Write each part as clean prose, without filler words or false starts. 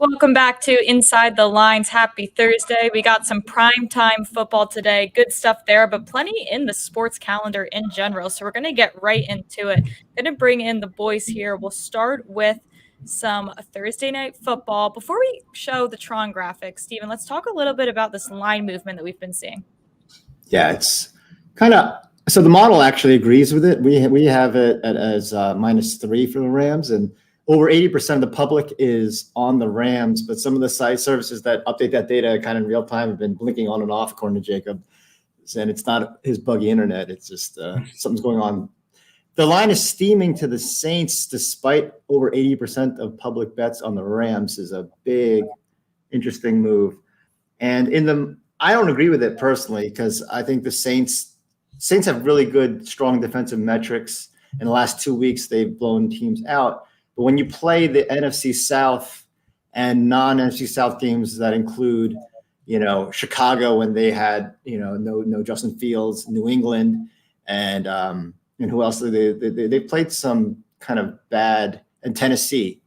Welcome back to Inside the Lines. Happy Thursday. We got some primetime football today. Good stuff there, but plenty in the sports calendar in general. So we're going to get right into it. Going to bring in the boys here. We'll start with some Thursday night football. Before we show the Tron graphics, Steven, let's talk a little bit about this line movement that we've been seeing. Yeah, it's kind of – so the model actually agrees with it. We have it as -3 for the Rams, and over 80% of the public is on the Rams, but some of the site services that update that data kind of in real time have been blinking on and off, according to Jacob. And it's not his buggy internet. It's just something's going on. The line is steaming to the Saints, despite over 80% of public bets on the Rams is a big, interesting move. And I don't agree with it personally, because I think the Saints have really good, strong defensive metrics. In the last 2 weeks, they've blown teams out. But when you play the NFC South and non-NFC South games that include, Chicago when they had, no Justin Fields, New England, and who else? They played some kind of bad, and Tennessee.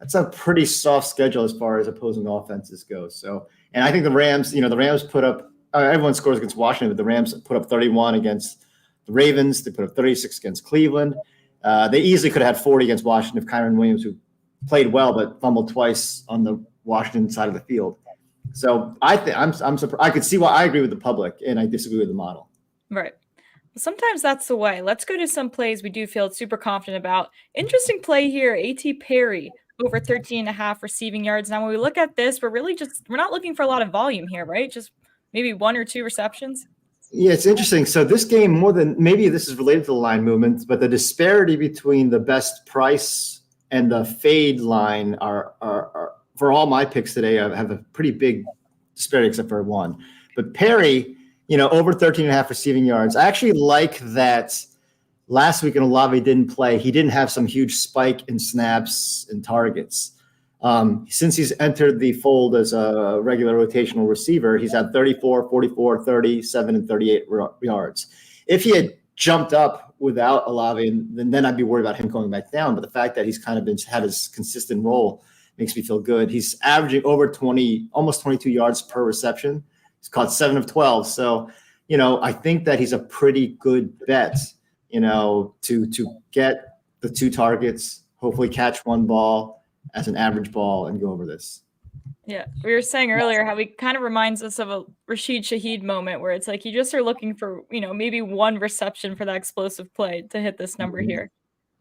That's a pretty soft schedule as far as opposing offenses go. So, and I think the Rams put up. Everyone scores against Washington, but the Rams put up 31 against the Ravens. They put up 36 against Cleveland. They easily could have had 40 against Washington if Kyren Williams, who played well but fumbled twice on the Washington side of the field. So I'm surprised. I could see why I agree with the public and I disagree with the model. Right. Well, sometimes that's the way. Let's go to some plays we do feel super confident about. Interesting play here. A.T. Perry over 13.5 receiving yards. Now, when we look at this, we're not looking for a lot of volume here, right? Just maybe 1 or 2 receptions. Yeah, it's interesting. So this game, maybe this is related to the line movement, but the disparity between the best price and the fade line are for all my picks today, I have a pretty big disparity except for one. But Perry, over 13.5 receiving yards. I actually like that last week when Olave didn't play, he didn't have some huge spike in snaps and targets. Since he's entered the fold as a regular rotational receiver, he's had 34, 44, 37, and 38 yards. If he had jumped up without Olave, then I'd be worried about him going back down. But the fact that he's kind of had his consistent role makes me feel good. He's averaging over 20, almost 22 yards per reception. He's caught 7 of 12. So, I think that he's a pretty good bet, to get the 2 targets, hopefully catch 1 ball as an average ball and go over this. Yeah. We were saying earlier how he kind of reminds us of a Rashid Shaheed moment where it's like you just are looking for, maybe 1 reception for that explosive play to hit this number here.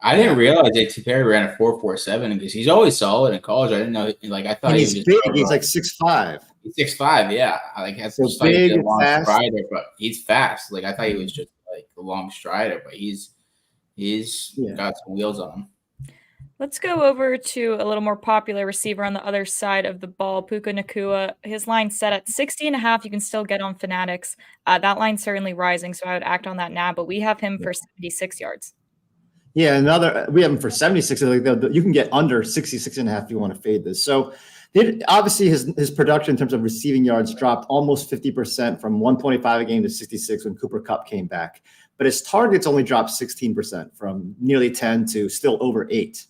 I didn't realize A.T. Perry ran a 4.47 because he's always solid in college. I didn't know. I thought he's big. He's like 6'5". He's 6'5". Yeah, that's so just big like a long fast. strider, but he's fast. I thought he was just like a long strider, but he's got some wheels on him. Let's go over to a little more popular receiver on the other side of the ball, Puka Nacua. His line set at 60.5. You can still get on Fanatics. That line's certainly rising, so I would act on that now. But we have him for 76 yards. Yeah, we have him for 76. You can get under 66.5 if you want to fade this. So obviously his production in terms of receiving yards dropped almost 50% from 125 a game to 66 when Cooper Kupp came back. But his targets only dropped 16% from nearly 10 to still over 8.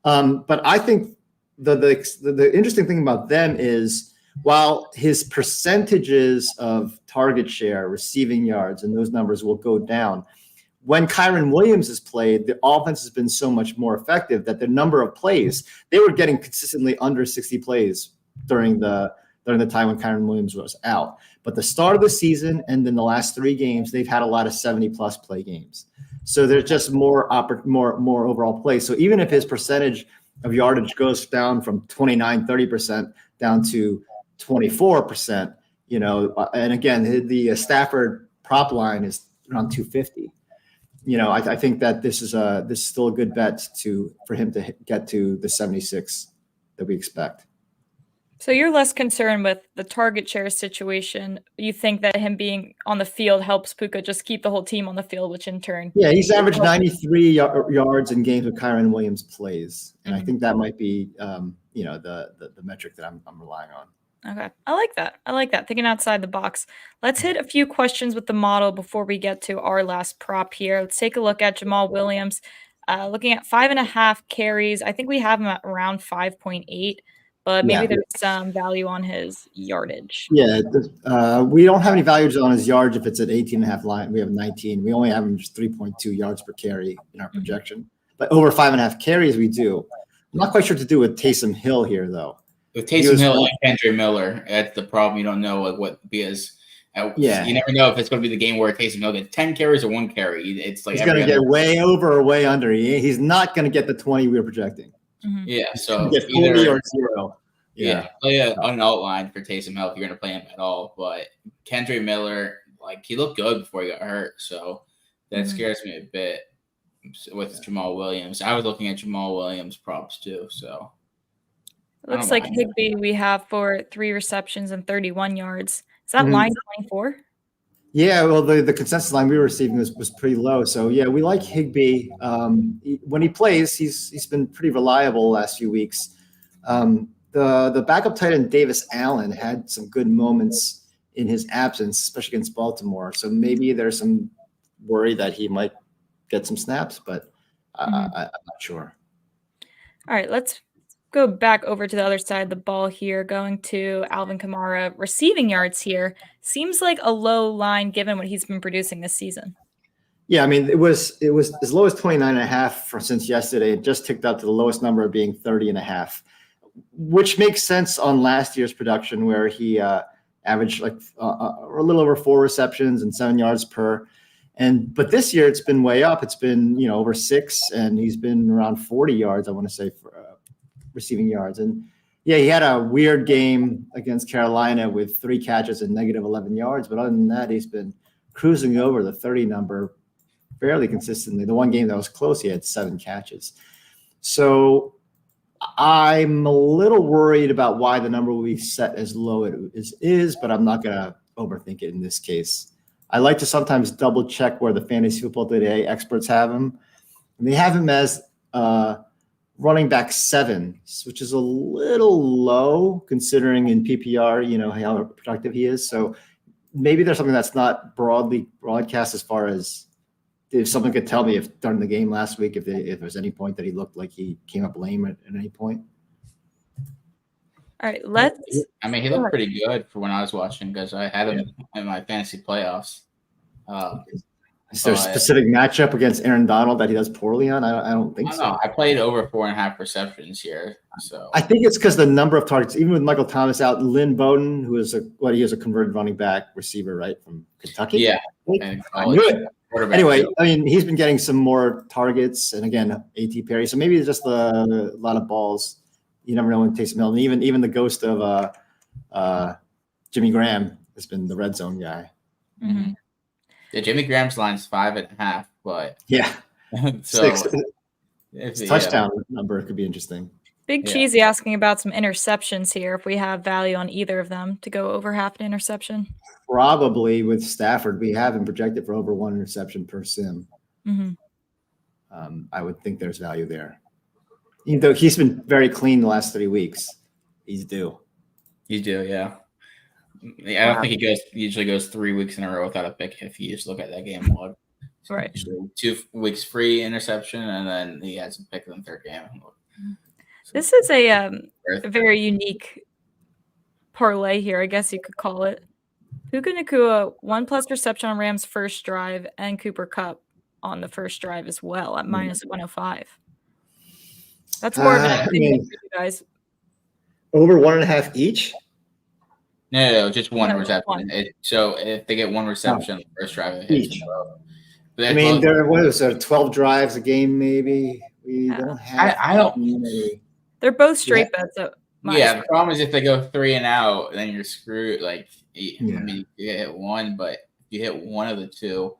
But I think the interesting thing about them is while his percentages of target share, receiving yards, and those numbers will go down, when Kyren Williams has played, the offense has been so much more effective that the number of plays, they were getting consistently under 60 plays during the time when Kyren Williams was out. But the start of the season and then the last 3 games, they've had a lot of 70-plus play games. So there's just more overall play. So even if his percentage of yardage goes down from 29-30% down to 24%, and again, the Stafford prop line is around 250. I think that this is still a good bet for him to get to the 76 that we expect. So you're less concerned with the target share situation. You think that him being on the field helps Puka just keep the whole team on the field, which in turn. Yeah, he's averaged 93 yards in games with Kyron Williams plays. And I think that might be, the metric that I'm relying on. Okay. I like that. Thinking outside the box. Let's hit a few questions with the model before we get to our last prop here. Let's take a look at Jamal Williams. Looking at 5.5 carries. I think we have him at around 5.8, but maybe there's some value on his yardage. Yeah. We don't have any values on his yards if it's at 18.5 line. We have 19. We only have him just 3.2 yards per carry in our projection. But over 5.5 carries, we do. I'm not quite sure what to do with Taysom Hill here, though. With Taysom Hill and Kendra Miller, that's the problem. You don't know because you never know if it's going to be the game where Taysom Hill gets 10 carries or 1 carry. It's like he's going to get way over or way under. He's not going to get the 20 we were projecting. Yeah, so get 40 or 0. Yeah, play an outline for Taysom Hill if you're going to play him at all. But Kendra Miller, he looked good before he got hurt, so that scares me a bit with Jamal Williams. I was looking at Jamal Williams props too, so. Looks like Higbee we have for 3 receptions and 31 yards. Is that line 24? Yeah, well, the consensus line we were receiving was pretty low. So, yeah, we like Higbee. When he plays, he's been pretty reliable the last few weeks. The backup tight end Davis Allen had some good moments in his absence, especially against Baltimore. So maybe there's some worry that he might get some snaps, but I'm not sure. All right, let's go back over to the other side of the ball here, going to Alvin Kamara. Receiving yards here seems like a low line given what he's been producing this season. Yeah, I mean, it was as low as 29.5 since yesterday. It just ticked up to the lowest number of being 30.5, which makes sense on last year's production where he averaged a little over 4 receptions and 7 yards per. But this year it's been way up. It's been over 6, and he's been around 40 yards, I want to say, for receiving yards. And yeah, he had a weird game against Carolina with 3 catches and negative 11 yards. But other than that, he's been cruising over the 30 number fairly consistently. The one game that was close, he had 7 catches. So I'm a little worried about why the number will be set as low as is, but I'm not going to overthink it in this case. I like to sometimes double check where the Fantasy Football Today experts have him. And they have him as running back 7, which is a little low considering in PPR, how productive he is. So maybe there's something that's not broadly broadcast as far as if someone could tell me if during the game last week, if there's any point that he looked like he came up lame at any point. All right, he looked pretty good for when I was watching because I had him in my fantasy playoffs. Is there a specific matchup against Aaron Donald that he does poorly on? I don't think so. No, I played over 4.5 receptions here. So I think it's because the number of targets, even with Michael Thomas out, Lynn Bowden, who is he is a converted running back receiver, right, from Kentucky? Yeah. I knew it. Anyway, he's been getting some more targets, and again, AT Perry. So maybe it's just a lot of balls. You never know when Taysom Hill, and even the ghost of Jimmy Graham has been the red zone guy. Mm-hmm. Yeah, Jimmy Graham's line's 5.5, but yeah, so 6. His touchdown number could be interesting. Big Cheesy asking about some interceptions here. If we have value on either of them to go over half an interception, probably with Stafford, we have him projected for over 1 interception per sim. Mm-hmm. I would think there's value there, even though he's been very clean the last 3 weeks. He's due. You do, yeah. I don't think he usually goes 3 weeks in a row without a pick if you just look at that game log. So right. 2 weeks free interception, and then he has a pick in the 3rd game. So, this is a very unique parlay here, I guess you could call it. Puka Nacua, 1+ reception on Rams' first drive, and Cooper Kupp on the first drive as well at minus 105. That's more of an opinion for you guys. Over 1.5 each? No, just 1 reception. So if they get 1 reception on the first drive, each. There was 12 drives a game, maybe. We don't have. I don't. They're both straight bets. The problem is if they go 3 and out, then you're screwed. You hit 1, but if you hit one of the 2,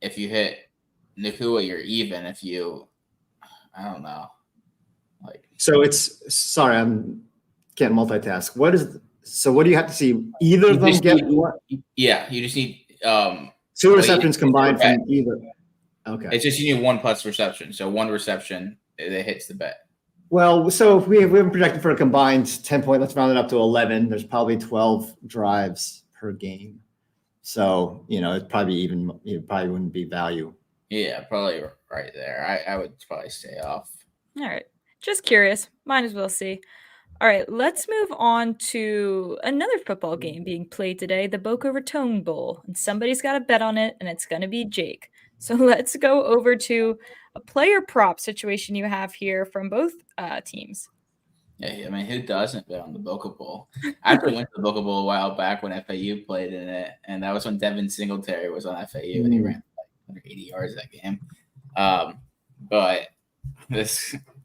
if you hit Nacua, you're even. If you, I don't know. So it's sorry, I'm can't multitask. What do you have to see? Either of them get one? Yeah, you just need 2 receptions combined from either. Okay. It's just you need 1+ reception. So 1 reception that hits the bet. Well, so if we haven't projected for a combined 10 point, let's round it up to 11. There's probably 12 drives per game. So, it probably wouldn't be value. Yeah, probably right there. I would probably stay off. All right. Just curious. Might as well see. All right, let's move on to another football game being played today, the Boca Raton Bowl. And somebody's got a bet on it, and it's going to be Jake. So let's go over to a player prop situation you have here from both teams. Yeah, I mean, who doesn't bet on the Boca Bowl? I actually went to the Boca Bowl a while back when FAU played in it, and that was when Devin Singletary was on FAU, and he ran like 180 yards that game. But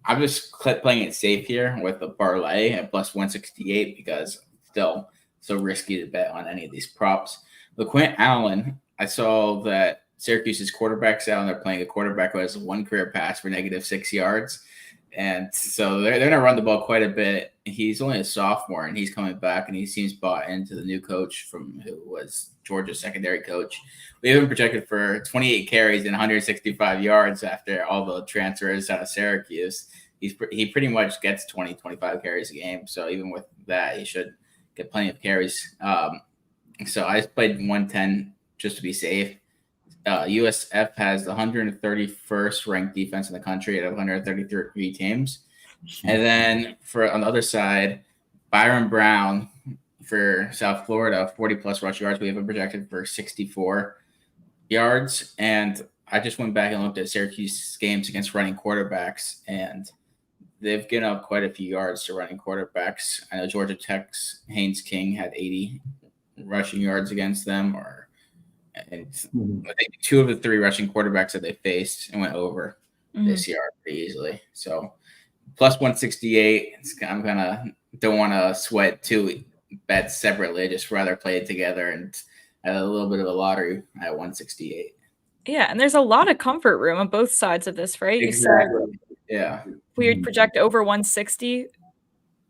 I'm just playing it safe here with a parlay at plus 168 because it's still so risky to bet on any of these props. LaQuint Allen, I saw that Syracuse's quarterback's out and they're playing a quarterback who has 1 career pass for -6 yards. And so they're going to run the ball quite a bit. He's only a sophomore and he's coming back and he seems bought into the new coach who was Georgia's secondary coach. We have him projected for 28 carries and 165 yards after all the transfers out of Syracuse. He pretty much gets 20, 25 carries a game. So even with that, he should get plenty of carries. So I played 110 just to be safe. USF has the 131st ranked defense in the country out of 133 teams. And then on the other side, Byron Brown for South Florida, 40+ rush yards. We have him projected for 64 yards. And I just went back and looked at Syracuse games against running quarterbacks, and they've given up quite a few yards to running quarterbacks. I know Georgia Tech's Haynes King had 80 rushing yards against them, and I think 2 of the 3 rushing quarterbacks that they faced and went over this year pretty easily. So plus 168. I'm don't want to sweat 2 bets separately. I just rather play it together and add a little bit of a lottery at 168. Yeah, and there's a lot of comfort room on both sides of this, right? Exactly. Yeah. We would project over 160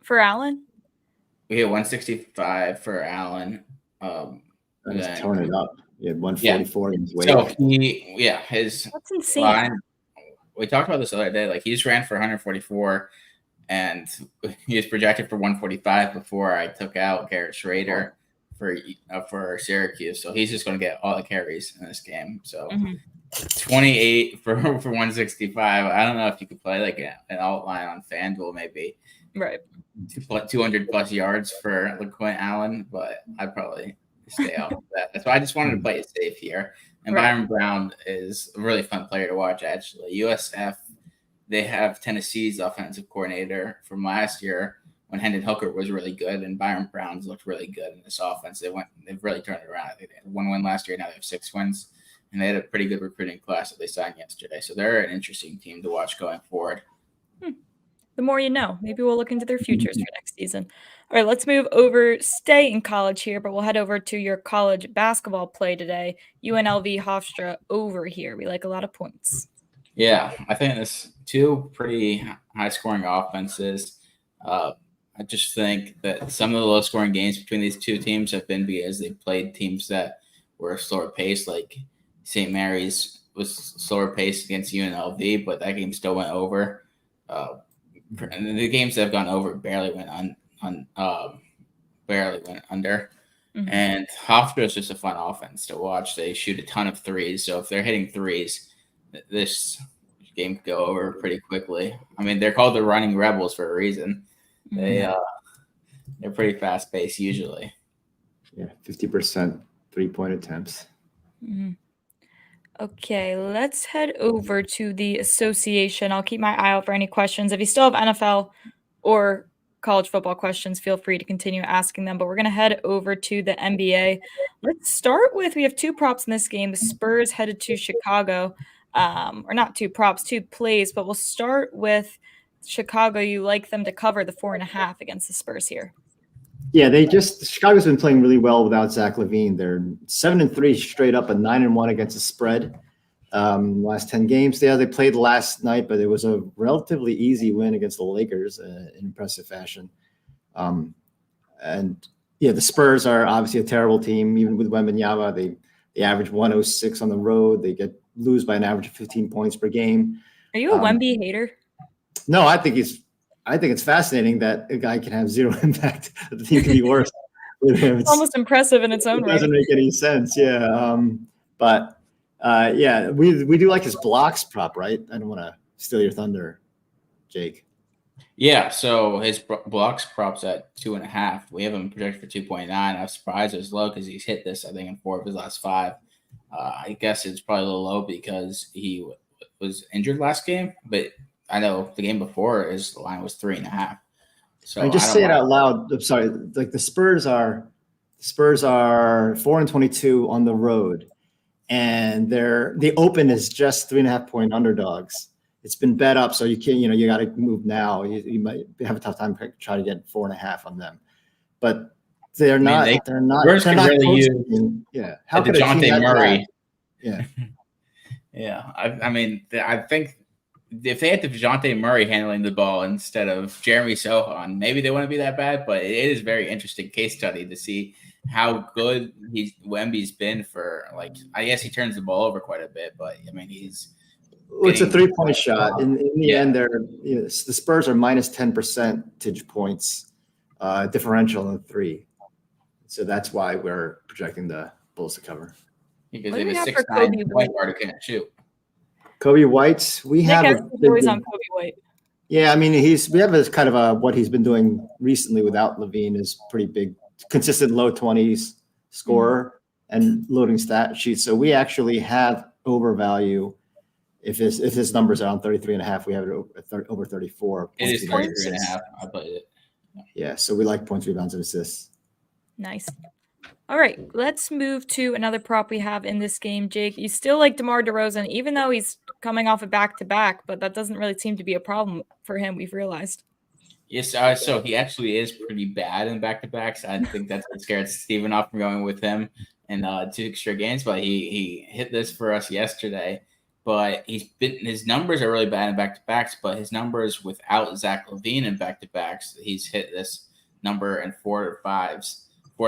for Allen. We hit 165 for Allen. Just tone it up. He had 144 in his weight. So his That's insane. line, we talked about this the other day. Like, he just ran for 144, and he was projected for 145 before I took out Garrett Schrader for Syracuse. So he's just going to get all the carries in this game. So 28 for 165. I don't know if you could play like an outline on FanDuel, maybe. Right. 200+ yards for LaQuint Allen, but I'd probably stay out of that. That's why I just wanted to play it safe here. And Byron Brown is a really fun player to watch, actually. USF, they have Tennessee's offensive coordinator from last year when Hendon Hooker was really good, and Byron Brown's looked really good in this offense. They've really turned it around. They had 1 win last year, now they have 6 wins, and they had a pretty good recruiting class that they signed yesterday. So they're an interesting team to watch going forward. The more you know. Maybe we'll look into their futures for next season. All right, let's move over, stay in college here, but we'll head over to your college basketball play today. UNLV Hofstra over here. We like a lot of points. Yeah, I think there's 2 pretty high-scoring offenses. I just think that some of the low-scoring games between these 2 teams have been because they played teams that were slower paced, like St. Mary's was slower paced against UNLV, but that game still went over. And the games that have gone over barely went under. And Hofstra is just a fun offense to watch. They shoot a ton of threes, so if they're hitting threes, this game could go over pretty quickly. I mean, they're called the Running Rebels for a reason. They're pretty fast paced usually. Yeah, 50% 3-point attempts. Okay, let's head over to the association. I'll keep my eye out for any questions. If you still have NFL or college football questions, feel free to continue asking them. But we're going to head over to the NBA. Let's start with, we have 2 props in this game. The Spurs headed to Chicago. Or not 2 props, 2 plays. But we'll start with Chicago. You like them to cover the 4.5 against the Spurs here. Yeah, Chicago's been playing really well without Zach LaVine. They're 7-3 straight up, and 9-1 against the spread. Last 10 games. Yeah, they played last night, but it was a relatively easy win against the Lakers in impressive fashion. And yeah, the Spurs are obviously a terrible team. Even with Wembanyama, they average 106 on the road. They lose by an average of 15 points per game. Are you a Wemby hater? No, I think it's fascinating that a guy can have zero impact. The team can be worse with him. It's almost impressive in its own right. It doesn't make any sense. Yeah. But we do like his blocks prop, right? I don't want to steal your thunder, Jake. Yeah, so his blocks props at 2.5. We have him projected for 2.9. I'm surprised it was low because he's hit this, I think, in 4 of his last 5. I guess it's probably a little low because he was injured last game, but I know the game before the line was 3.5. So I just say it out loud. I'm sorry. Like the Spurs are 4-22 on the road, and the open is just 3.5-point underdogs. It's been bet up, so you can't. You got to move now. You might have a tough time trying to get 4.5 on them, but they're not. They're not. Spurs they're can not really use. Yeah. How could DeJounte Murray? Yeah. Yeah. I think if they had DeJounte Murray handling the ball instead of Jeremy Sohan, maybe they wouldn't be that bad. But it is a very interesting case study to see how good Wemby's been for. Like, I guess he turns the ball over quite a bit, but I mean he's. It's a 3-point shot. In the end, the Spurs are minus 10 percentage points differential in 3. So that's why we're projecting the Bulls to cover. Because they have a 6'9" point guard who can't shoot. Kobe White, Nick has always on Kobe White. Yeah, I mean we have a kind of what he's been doing recently without Levine is pretty big, consistent low 20s scorer and loading stat sheet. So we actually have overvalue. If his numbers are on 33.5, we have it over 34. It is 33.5. I played it. Yeah, so we like points, rebounds, and assists. Nice. All right, let's move to another prop we have in this game, Jake. You still like DeMar DeRozan, even though he's coming off a back-to-back, but that doesn't really seem to be a problem for him, we've realized. Yes, so he actually is pretty bad in back-to-backs. I think that's what scared Steven off from going with him in 2 extra games, but he hit this for us yesterday. But his numbers are really bad in back-to-backs, but his numbers without Zach LaVine in back-to-backs, he's hit this number in 4 out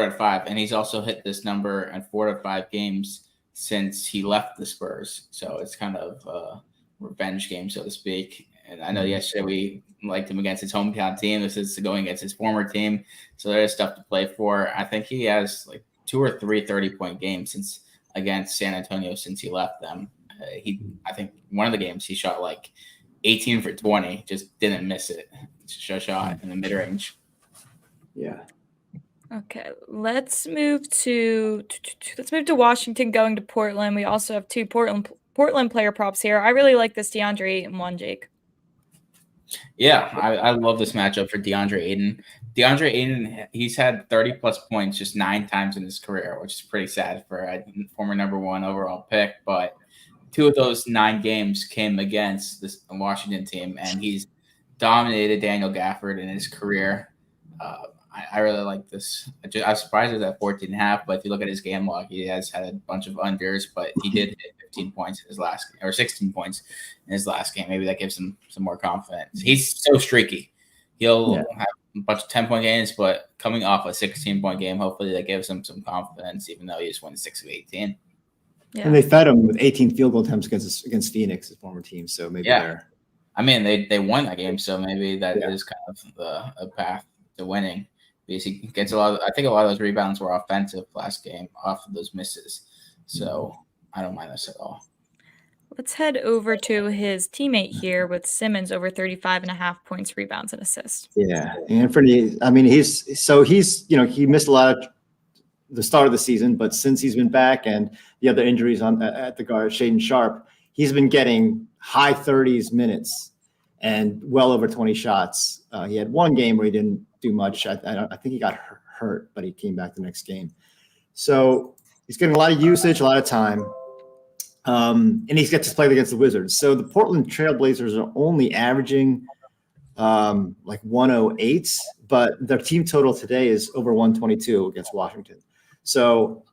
of 5, and he's also hit this number in 4 out of 5 games since he left the Spurs. So it's kind of a revenge game, so to speak. And I know yesterday we liked him against his hometown team. This is going against his former team, so there's stuff to play for. I think he has like 2 or 3 30-point games against San Antonio since he left them. I think one of the games he shot like 18 for 20, just didn't miss it. Shot in the mid-range. Yeah. Okay, let's move to Washington going to Portland. We also have 2 Portland player props here. I really like this DeAndre Ayton one, Jake. Yeah, I love this matchup for DeAndre Ayton. DeAndre Ayton, he's had 30-plus points just 9 times in his career, which is pretty sad for a former number 1 overall pick, but 2 of those 9 games came against this Washington team, and he's dominated Daniel Gafford in his career. I really like this. I was surprised it was at 14.5, but if you look at his game log, he has had a bunch of unders, but he did hit 15 points in his last game, or 16 points in his last game. Maybe that gives him some more confidence. He's so streaky. He'll have a bunch of 10-point games, but coming off a 16-point game, hopefully that gives him some confidence, even though he just won 6 of 18. Yeah. And they fed him with 18 field goal attempts against Phoenix, his former team. So maybe they're. I mean, they won that game, so maybe that is kind of a path to winning. Because he gets I think a lot of those rebounds were offensive last game off of those misses. So I don't mind this at all. Let's head over to his teammate here with Simmons over 35.5 points, rebounds, and assists. Yeah. Anthony, I mean, he's he missed a lot of the start of the season, but since he's been back and the other injuries at the guard, Shaedon Sharpe, he's been getting high 30s minutes and well over 20 shots. He had one game where he didn't do much. I think he got hurt, but he came back the next game. So he's getting a lot of usage, a lot of time. And he gets to play against the Wizards. So the Portland Trailblazers are only averaging like 108, but their team total today is over 122 against Washington. So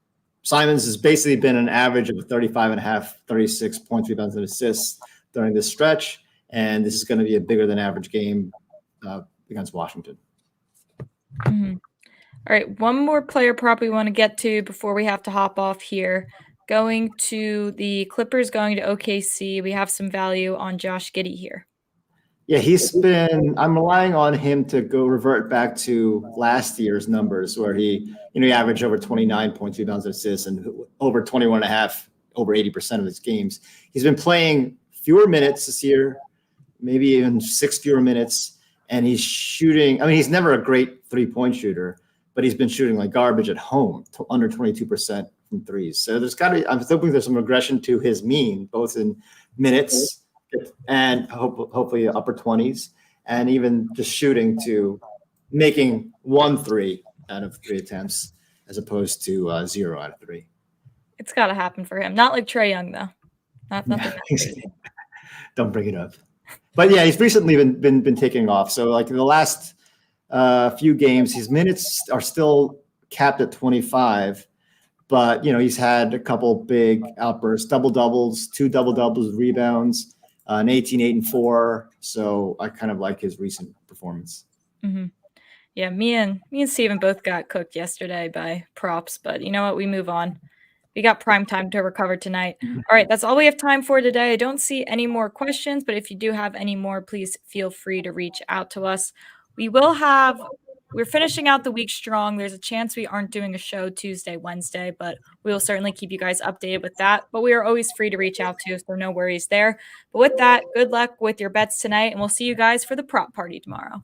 Simons has basically been an average of 35.5, 36 points, rebounds, and assists during this stretch. And this is going to be a bigger than average game against Washington. Mhm. All right, one more player prop we want to get to before we have to hop off here. Going to the Clippers, going to OKC. We have some value on Josh Giddey here. Yeah, I'm relying on him to go revert back to last year's numbers where he averaged over 29.2 bounds assists and over 21 and a half, over 80% of his games. He's been playing fewer minutes this year, maybe even 6 fewer minutes. And he's shooting. I mean, he's never a great 3-point shooter, but he's been shooting like garbage at home, under 22% from threes. So I'm hoping there's some regression to his mean, both in minutes and hopefully upper 20s, and even just shooting to making 1 3 out of 3 attempts as opposed to 0 out of 3. It's got to happen for him. Not like Trae Young, though. Nothing that crazy. Don't bring it up. But yeah, he's recently been taking off. So like in the last few games, his minutes are still capped at 25. But, he's had a couple big outbursts, double-doubles, 2 double-doubles, rebounds, an 18, 8, and 4. So I kind of like his recent performance. Mm-hmm. Yeah, me and Steven both got cooked yesterday by props, but you know what? We move on. We got prime time to recover tonight. All right, that's all we have time for today. I don't see any more questions, but if you do have any more, please feel free to reach out to us. We're finishing out the week strong. There's a chance we aren't doing a show Tuesday, Wednesday, but we will certainly keep you guys updated with that. But we are always free to reach out to, so no worries there. But with that, good luck with your bets tonight, and we'll see you guys for the prop party tomorrow.